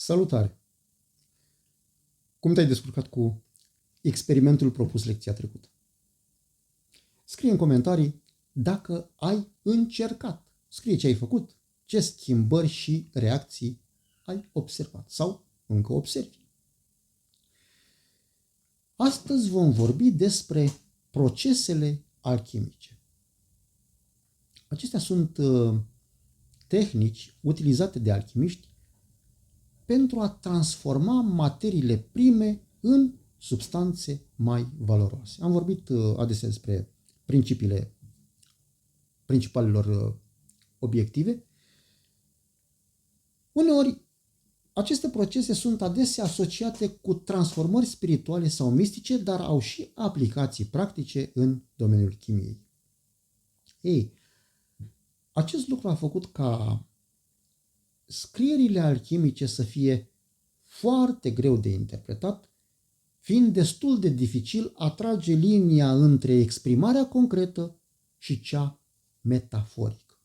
Salutare! Cum te-ai descurcat cu experimentul propus lecția trecută? Scrie în comentarii dacă ai încercat. Scrie ce ai făcut, ce schimbări și reacții ai observat sau încă observi. Astăzi vom vorbi despre procesele alchimice. Acestea sunt tehnici utilizate de alchimiști pentru a transforma materiile prime în substanțe mai valoroase. Am vorbit adesea despre principalelor obiective. Uneori, aceste procese sunt adesea asociate cu transformări spirituale sau mistice, dar au și aplicații practice în domeniul chimiei. Ei, acest lucru a făcut ca scrierile alchimice să fie foarte greu de interpretat, fiind destul de dificil a trage linia între exprimarea concretă și cea metaforică.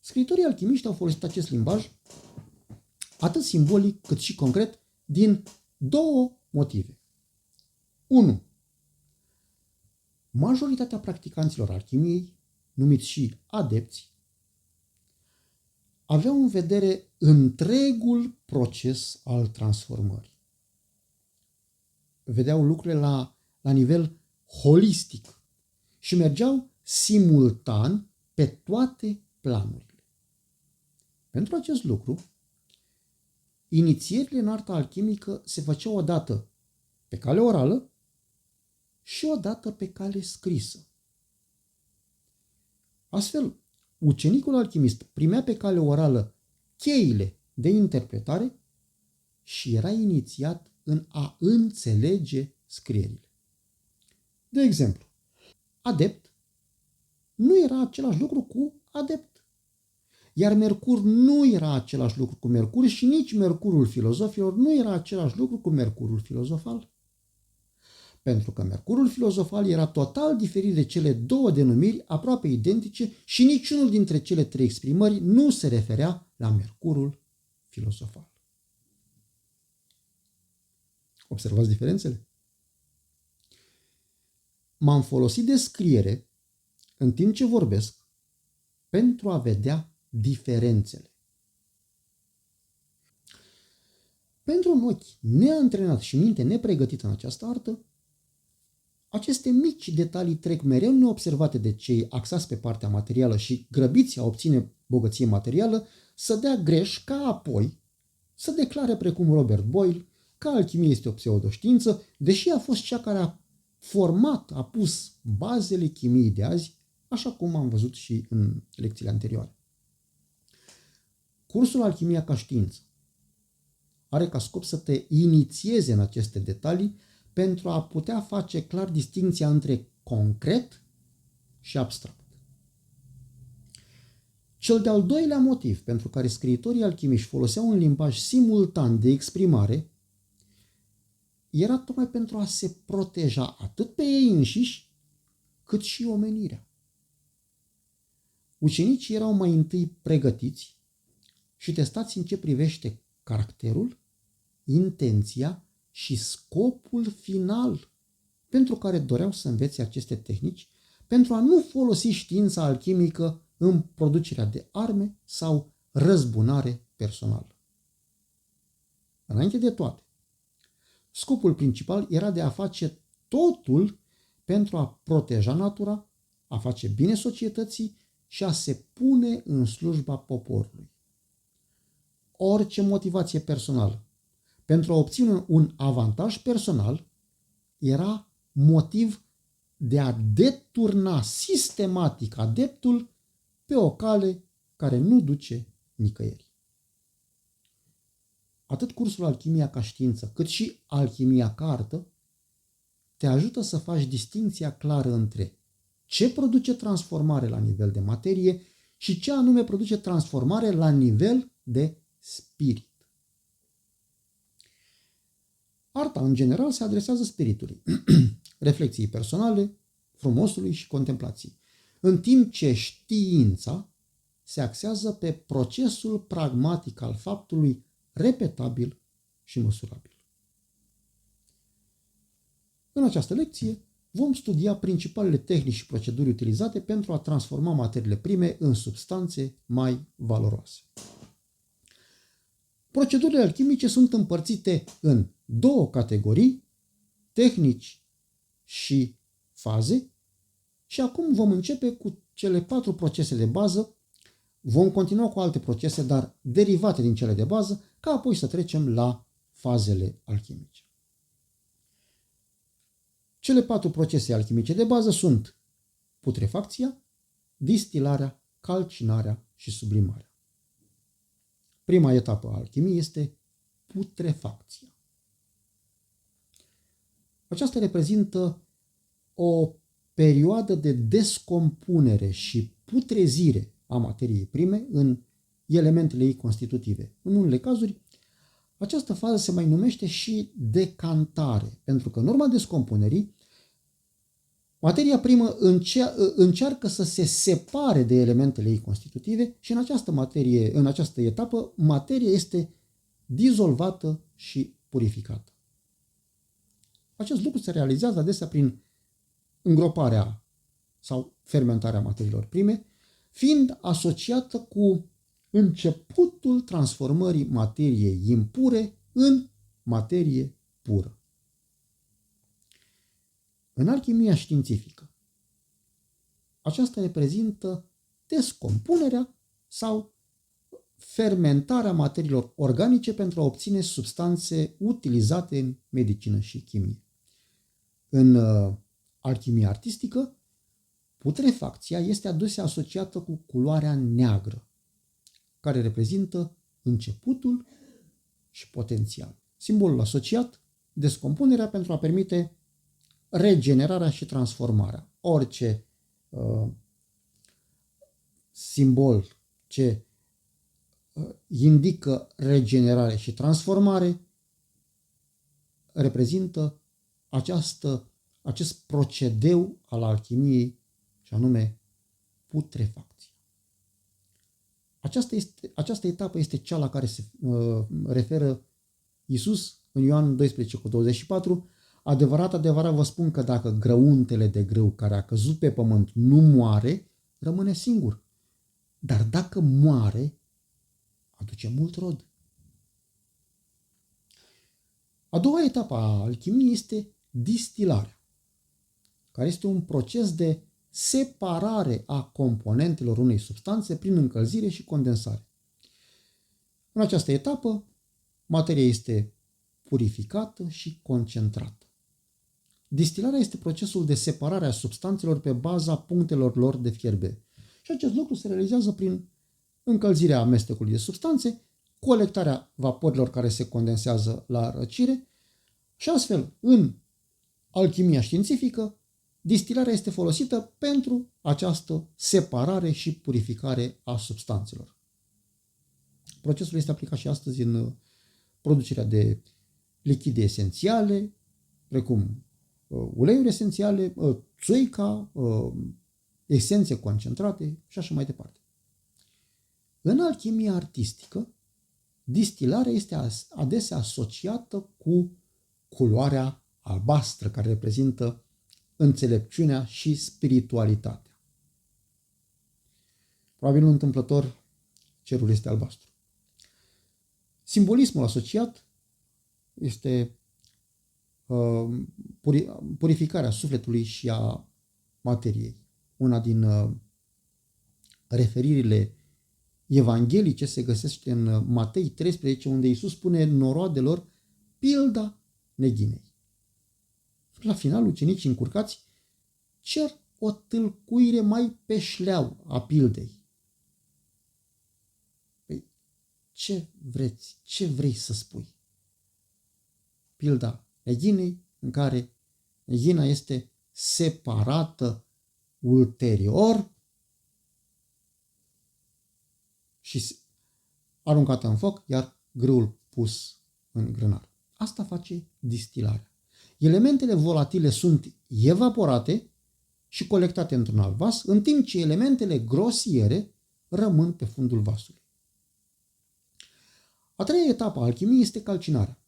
Scriitorii alchimiști au folosit acest limbaj, atât simbolic cât și concret, din două motive. 1. Majoritatea practicanților alchimiei, numiți și adepți, aveau în vedere întregul proces al transformării. Vedeau lucrurile la nivel holistic și mergeau simultan pe toate planurile. Pentru acest lucru, inițierile în arta alchimică se făceau odată pe cale orală și odată pe cale scrisă. Astfel, ucenicul alchimist primea pe cale orală cheile de interpretare și era inițiat în a înțelege scrierile. De exemplu, adept nu era același lucru cu adept, iar Mercur nu era același lucru cu Mercur și nici Mercurul filozofilor nu era același lucru cu Mercurul filozofal. Pentru că Mercurul filozofal era total diferit de cele două denumiri aproape identice și niciunul dintre cele trei exprimări nu se referea la Mercurul filozofal. Observați diferențele? M-am folosit de scriere în timp ce vorbesc pentru a vedea diferențele. Pentru un ochi neantrenat și minte nepregătită în această artă, aceste mici detalii trec mereu neobservate de cei axați pe partea materială și grăbiți a obține bogăție materială să dea greș ca apoi să declare precum Robert Boyle că alchimia este o pseudoștiință, deși a fost cea care a pus bazele chimiei de azi, așa cum am văzut și în lecțiile anterioare. Cursul Alchimia ca știință are ca scop să te inițieze în aceste detalii pentru a putea face clar distinția între concret și abstract. Cel de-al doilea motiv pentru care scriitorii alchimiști foloseau un limbaj simultan de exprimare era tocmai pentru a se proteja atât pe ei înșiși, cât și omenirea. Ucenicii erau mai întâi pregătiți și testați în ce privește caracterul, intenția și scopul final pentru care doreau să învețe aceste tehnici, pentru a nu folosi știința alchimică în producerea de arme sau răzbunare personală. Înainte de toate, scopul principal era de a face totul pentru a proteja natura, a face bine societății și a se pune în slujba poporului. Orice motivație personală pentru a obține un avantaj personal era motiv de a deturna sistematic adeptul pe o cale care nu duce nicăieri. Atât cursul Alchimia ca știință, cât și Alchimia ca artă te ajută să faci distinția clară între ce produce transformare la nivel de materie și ce anume produce transformare la nivel de spirit. Arta, în general, se adresează spiritului, reflexiei personale, frumosului și contemplației, în timp ce știința se axează pe procesul pragmatic al faptului repetabil și măsurabil. În această lecție vom studia principalele tehnici și proceduri utilizate pentru a transforma materiile prime în substanțe mai valoroase. Procedurile alchimice sunt împărțite în două categorii, tehnici și faze, și acum vom începe cu cele 4 procese de bază. Vom continua cu alte procese, dar derivate din cele de bază, ca apoi să trecem la fazele alchimice. Cele 4 procese alchimice de bază sunt putrefacția, distilarea, calcinarea și sublimarea. Prima etapă a alchimiei este putrefacția. Aceasta reprezintă o perioadă de descompunere și putrezire a materiei prime în elementele ei constitutive. În unele cazuri, această fază se mai numește și decantare, pentru că în urma descompunerii, materia primă încearcă să se separe de elementele ei constitutive și în această etapă, materia este dizolvată și purificată. Acest lucru se realizează adesea prin îngroparea sau fermentarea materiilor prime, fiind asociată cu începutul transformării materiei impure în materie pură. În alchimia științifică, aceasta reprezintă descompunerea sau fermentarea materiilor organice pentru a obține substanțe utilizate în medicină și chimie. În alchimia artistică, putrefacția este adesea asociată cu culoarea neagră, care reprezintă începutul și potențial. Simbolul asociat, descompunerea pentru a permite regenerarea și transformarea. Orice simbol ce indică regenerare și transformare reprezintă acest procedeu al alchimiei, și anume putrefacție. Această etapă este cea la care se referă Iisus în Ioan 12:24. Adevărat, adevărat vă spun că dacă grăuntele de grâu care a căzut pe pământ nu moare, rămâne singur. Dar dacă moare, aduce mult rod. A doua etapă a alchimiei este distilarea, care este un proces de separare a componentelor unei substanțe prin încălzire și condensare. În această etapă, materia este purificată și concentrată. Distilarea este procesul de separare a substanțelor pe baza punctelor lor de fierbere. Și acest lucru se realizează prin încălzirea amestecului de substanțe, colectarea vaporilor care se condensează la răcire și astfel, în alchimia științifică, distilarea este folosită pentru această separare și purificare a substanțelor. Procesul este aplicat și astăzi în producerea de lichide esențiale, precum uleiuri esențiale, țuica, esențe concentrate și așa mai departe. În alchimia artistică, distilarea este adesea asociată cu culoarea albastră, care reprezintă înțelepciunea și spiritualitatea. Probabil nu întâmplător, cerul este albastru. Simbolismul asociat este purificarea sufletului și a materiei. Una din referirile evanghelice se găsește în Matei 13, unde Iisus spune noroadelor pilda neghinei. La final, ucenicii încurcați cer o tâlcuire mai pe șleau a pildei. Păi, ce vreți? Ce vrei să spui? Pilda neghinei, în care neghina este separată ulterior și aruncată în foc, iar grâul pus în grânar. Asta face distilarea. Elementele volatile sunt evaporate și colectate într-un alt vas, în timp ce elementele grosiere rămân pe fundul vasului. A treia etapă a alchimiei este calcinarea.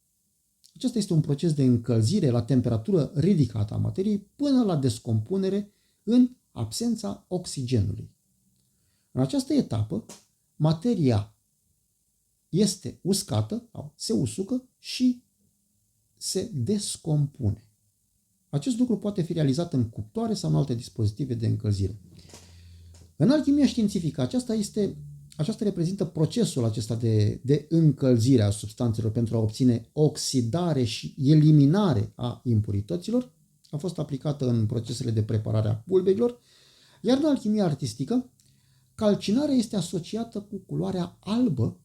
Acesta este un proces de încălzire la temperatură ridicată a materiei până la descompunere în absența oxigenului. În această etapă, materia este uscată sau se usucă și se descompune. Acest lucru poate fi realizat în cuptoare sau în alte dispozitive de încălzire. În alchimia științifică, aceasta reprezintă procesul acesta de încălzire a substanțelor pentru a obține oxidare și eliminare a impurităților. A fost aplicată în procesele de preparare a pulberilor, iar în alchimia artistică, calcinarea este asociată cu culoarea albă,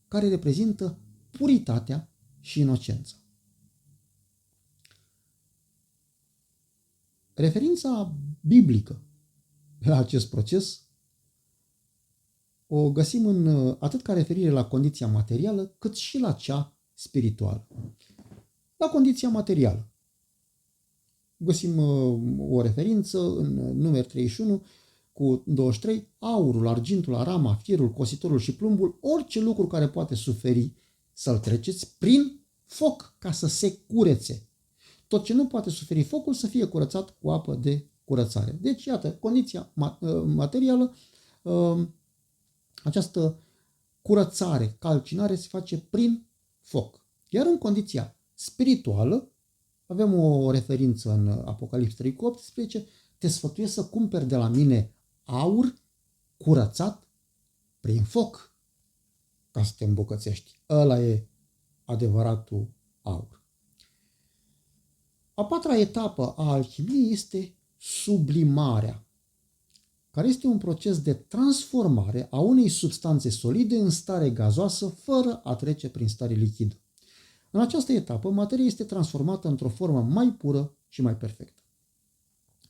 care reprezintă puritatea și inocența. Referința biblică la acest proces o găsim atât ca referire la condiția materială, cât și la cea spirituală. La condiția materială găsim o referință în numeri 31 cu 23, aurul, argintul, arama, fierul, cositorul și plumbul, orice lucru care poate suferi să-l treceți prin foc ca să se curețe. Tot ce nu poate suferi focul să fie curățat cu apă de curățare. Deci, iată, condiția materială, această curățare, calcinare se face prin foc. Iar în condiția spirituală, avem o referință în Apocalipsa 3:18, te sfătuiesc să cumperi de la mine aur curățat prin foc ca să te îmbogățești. Ăla e adevăratul aur. A patra etapă a alchimiei este sublimarea, care este un proces de transformare a unei substanțe solide în stare gazoasă fără a trece prin stare lichidă. În această etapă, materia este transformată într-o formă mai pură și mai perfectă.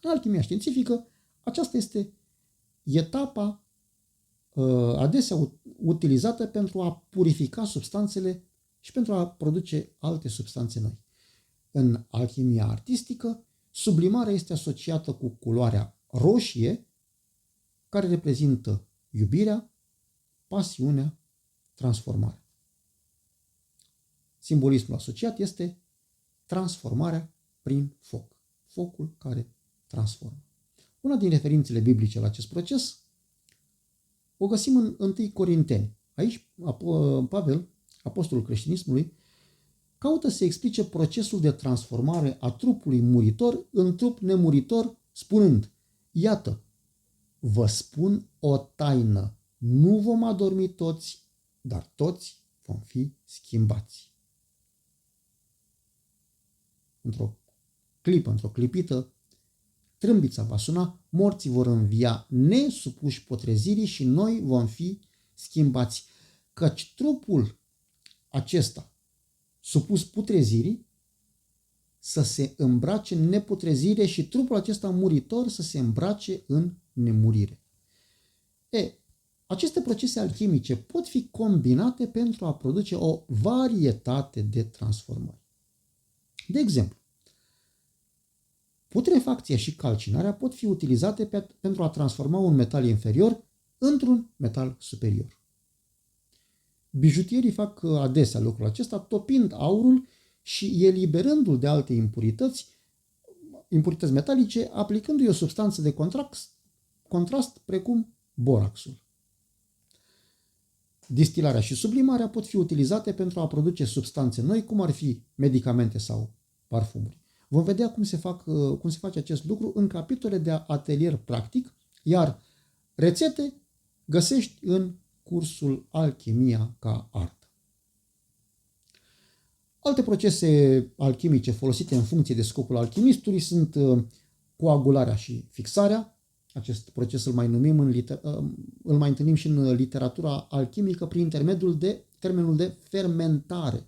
În alchimia științifică, aceasta este etapa adesea utilizată pentru a purifica substanțele și pentru a produce alte substanțe noi. În alchimia artistică, sublimarea este asociată cu culoarea roșie, care reprezintă iubirea, pasiunea, transformarea. Simbolismul asociat este transformarea prin foc. Focul care transformă. Una din referințele biblice la acest proces o găsim în 1 Corinteni. Aici Pavel, apostolul creștinismului, caută să explice procesul de transformare a trupului muritor în trup nemuritor, spunând: iată, vă spun o taină, nu vom adormi toți, dar toți vom fi schimbați. Într-o clipită, trâmbița va suna, morții vor învia nesupuși potrezirii și noi vom fi schimbați. Căci trupul acesta, supus putrezirii, să se îmbrace în neputrezire și trupul acesta muritor să se îmbrace în nemurire. Aceste procese alchimice pot fi combinate pentru a produce o varietate de transformări. De exemplu, putrefacția și calcinarea pot fi utilizate pentru a transforma un metal inferior într-un metal superior. Bijutierii fac adesea lucrul acesta, topind aurul și eliberându-l de alte impurități metalice, aplicându-i o substanță de contrast precum boraxul. Distilarea și sublimarea pot fi utilizate pentru a produce substanțe noi, cum ar fi medicamente sau parfumuri. Vom vedea cum se face acest lucru în capitole de atelier practic, iar rețete găsești în cursul Alchimia ca artă. Alte procese alchimice folosite în funcție de scopul alchimistului sunt coagularea și fixarea. Acest proces îl mai întâlnim și în literatura alchimică prin intermediul de termenul de fermentare.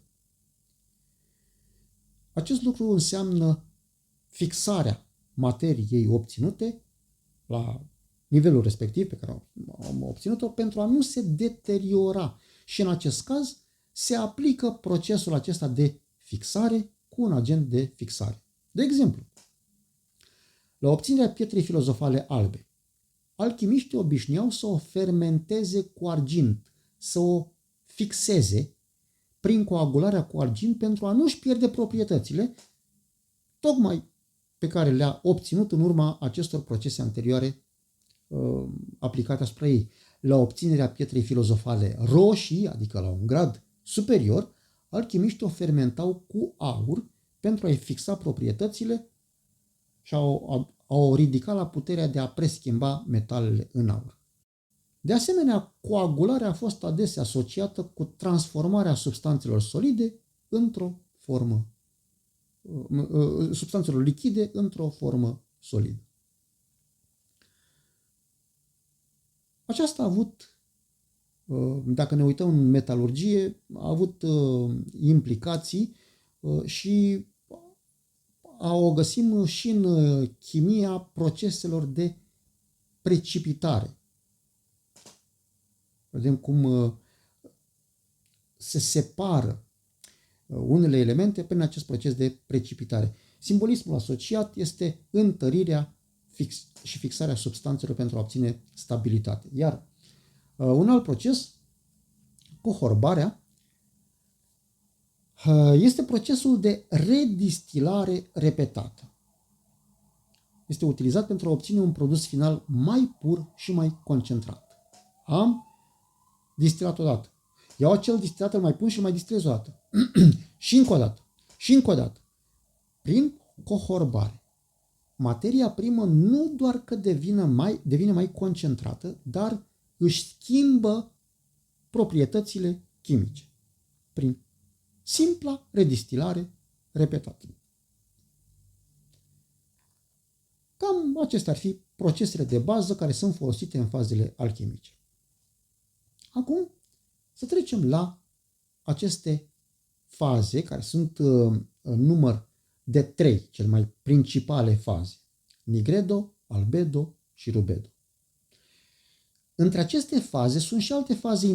Acest lucru înseamnă fixarea materiei obținute la nivelul respectiv pe care am obținut-o pentru a nu se deteriora. Și în acest caz se aplică procesul acesta de fixare cu un agent de fixare. De exemplu, la obținerea pietrei filozofale albe, alchimiștii obișnuiau să o fermenteze cu argint, să o fixeze prin coagularea cu argint pentru a nu-și pierde proprietățile, tocmai pe care le-a obținut în urma acestor procese anterioare aplicate asupra ei. La obținerea pietrei filozofale roșii, adică la un grad superior, alchimiștii o fermentau cu aur pentru a-i fixa proprietățile și a o ridica la puterea de a preschimba metalele în aur. De asemenea, coagularea a fost adesea asociată cu transformarea substanțelor solide într-o formă, substanțelor lichide într-o formă solidă. Aceasta a avut, dacă ne uităm în metalurgie, a avut implicații și o găsim și în chimia proceselor de precipitare. Vedem cum se separă unele elemente prin acest proces de precipitare. Simbolismul asociat este întărirea și fixarea substanțelor pentru a obține stabilitate. Iar un alt proces, cohorbarea, este procesul de redistilare repetată. Este utilizat pentru a obține un produs final mai pur și mai concentrat. Am distilat odată. Iau acel distilat, îl mai pun și îl mai distilez o dată. Și încă o dată. Și încă o dată. Prin cohorbare, materia primă nu doar că devine mai concentrată, dar își schimbă proprietățile chimice. Prin simpla redistilare repetată. Cam acestea ar fi procesele de bază care sunt folosite în fazele alchimice. Acum să trecem la aceste faze, care sunt în număr de 3, cele mai principale faze: nigredo, albedo și rubedo. Între aceste faze sunt și alte faze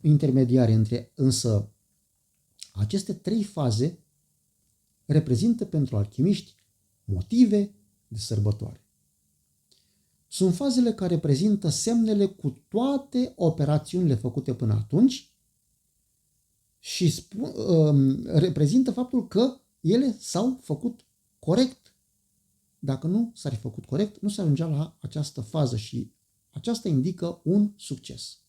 intermediare, însă aceste 3 faze reprezintă pentru alchimiști motive de sărbătoare. Sunt fazele care reprezintă semnele cu toate operațiunile făcute până atunci și reprezintă faptul că ele s-au făcut corect. Dacă nu s-ar fi făcut corect, nu se ajungea la această fază și aceasta indică un succes.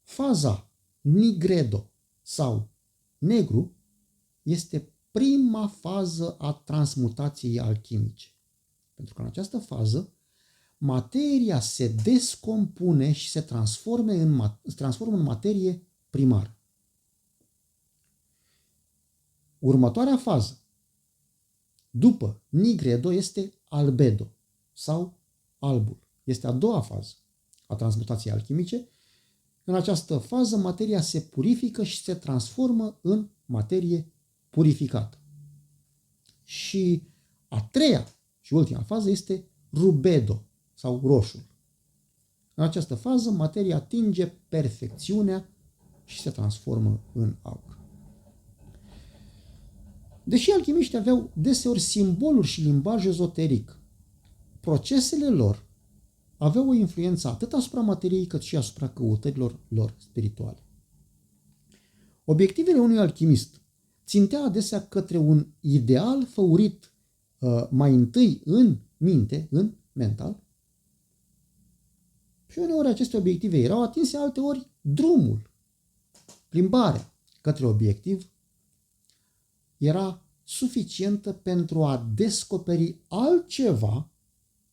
Faza nigredo sau negru este prima fază a transmutației alchimice. Pentru că în această fază materia se descompune și se transformă în materie primară. Următoarea fază după nigredo este albedo sau albul. Este a doua fază a transmutației alchimice. În această fază materia se purifică și se transformă în materie purificată. Și a treia și ultima fază este rubedo sau roșul. În această fază materia atinge perfecțiunea și se transformă în aur. Deși alchimiștii aveau deseori simboluri și limbaj ezoteric, procesele lor aveau o influență atât asupra materiei cât și asupra căutărilor lor spirituale. Obiectivele unui alchimist țintea adesea către un ideal făurit mai întâi în minte, în mental, și uneori aceste obiective erau atinse, alteori drumul, plimbarea către obiectiv era suficientă pentru a descoperi altceva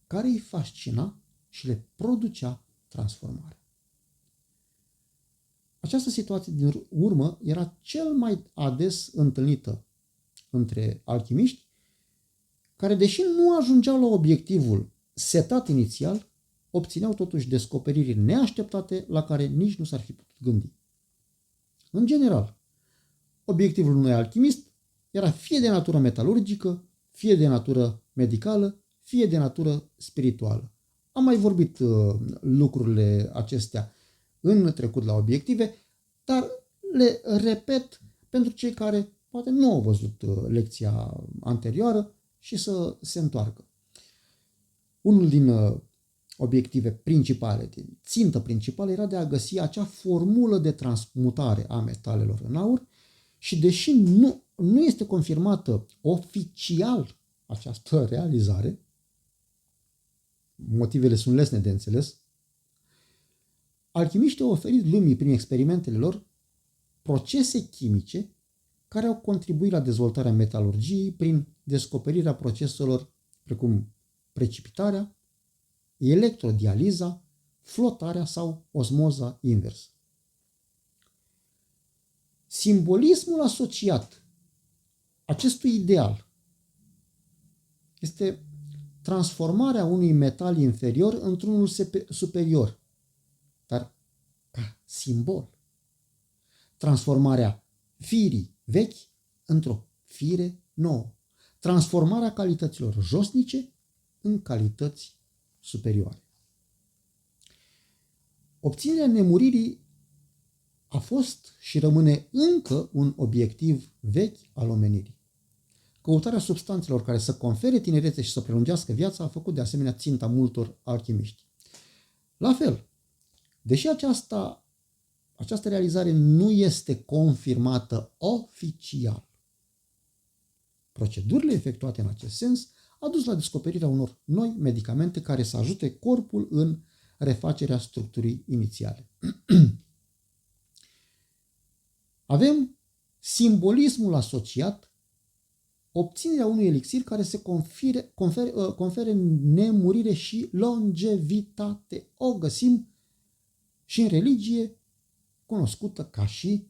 care îi fascina și le producea transformare. Această situație din urmă era cel mai ades întâlnită între alchimiști, care, deși nu ajungeau la obiectivul setat inițial, obțineau totuși descoperiri neașteptate la care nici nu s-ar fi putut gândi. În general, obiectivul unui alchimist era fie de natură metalurgică, fie de natură medicală, fie de natură spirituală. Am mai vorbit lucrurile acestea în trecut la obiective, dar le repet pentru cei care poate nu au văzut lecția anterioară și să se întoarcă. Unul din obiective principale, din țintă principală, era de a găsi acea formulă de transmutare a metalelor în aur și deși nu este confirmată oficial această realizare, motivele sunt lesne de înțeles, alchimiștii au oferit lumii prin experimentele lor procese chimice care au contribuit la dezvoltarea metalurgiei prin descoperirea proceselor precum precipitarea, electrodializa, flotarea sau osmoza inversă. Simbolismul asociat acestui ideal este transformarea unui metal inferior într-unul superior, dar ca simbol. Transformarea firii vechi într-o fire nouă. Transformarea calităților josnice în calități superioare. Obținerea nemuririi a fost și rămâne încă un obiectiv vechi al omenirii. Căutarea substanțelor care să confere tinerețe și să prelungească viața a făcut de asemenea ținta multor alchimiști. La fel, deși această realizare nu este confirmată oficial, procedurile efectuate în acest sens au dus la descoperirea unor noi medicamente care să ajute corpul în refacerea structurii inițiale. Avem simbolismul asociat obținerea unui elixir care se confere nemurire și longevitate. O găsim și în religie cunoscută ca și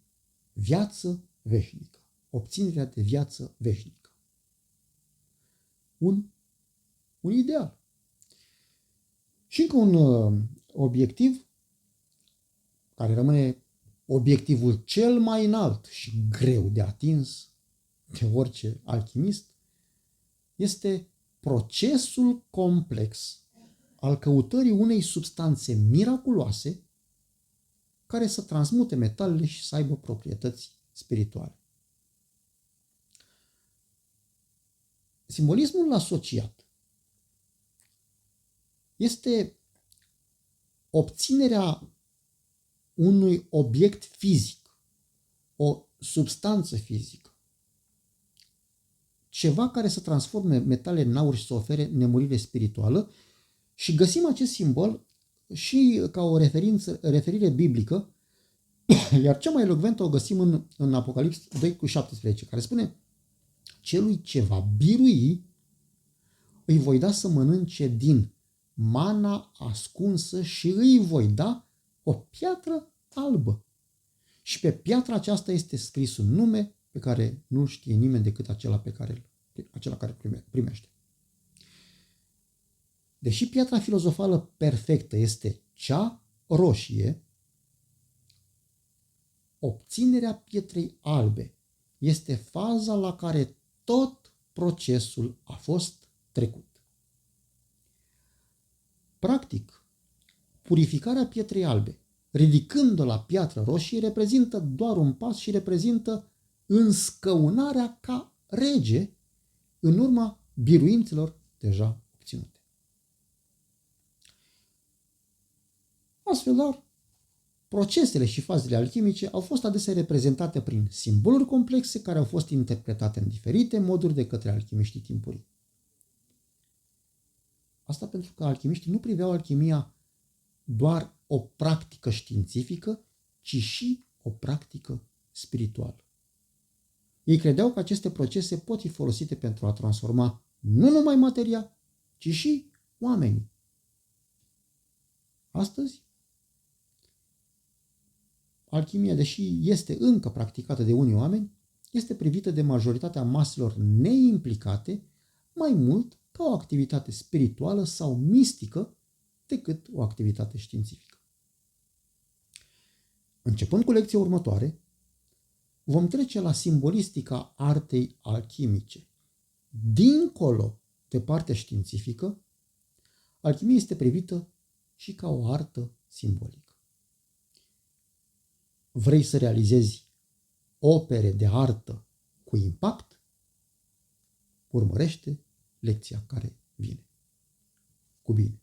viață veșnică. Obținerea de viață veșnică. Un ideal. Și încă un obiectiv care rămâne obiectivul cel mai înalt și greu de atins de orice alchimist este procesul complex al căutării unei substanțe miraculoase care să transmute metalele și să aibă proprietăți spirituale. Simbolismul asociat este obținerea unui obiect fizic, o substanță fizică, ceva care să transforme metale în aur și să ofere nemurire spirituală și găsim acest simbol și ca o referire biblică, iar cea mai elocventă o găsim în Apocalips 2:17, care spune: celui ce va birui îi voi da să mănânce din mana ascunsă și îi voi da o piatră albă. Și pe piatra aceasta este scris un nume pe care nu știe nimeni decât acela care primește. Deși piatra filozofală perfectă este cea roșie, obținerea pietrei albe este faza la care tot procesul a fost trecut. Practic, purificarea pietrei albe, ridicând-o la piatră roșie, reprezintă doar un pas și reprezintă înscăunarea ca rege în urma biruințelor deja obținute. Astfel, dar, procesele și fazele alchimice au fost adesea reprezentate prin simboluri complexe care au fost interpretate în diferite moduri de către alchimiștii timpurii. Asta pentru că alchimiștii nu priveau alchimia doar o practică științifică, ci și o practică spirituală. Ei credeau că aceste procese pot fi folosite pentru a transforma nu numai materia, ci și oamenii. Astăzi, alchimia, deși este încă practicată de unii oameni, este privită de majoritatea maselor neimplicate mai mult ca o activitate spirituală sau mistică decât o activitate științifică. Începând cu lecția următoare, vom trece la simbolistica artei alchimice. Dincolo de partea științifică, alchimia este privită și ca o artă simbolică. Vrei să realizezi opere de artă cu impact? Urmărește lecția care vine. cu bine!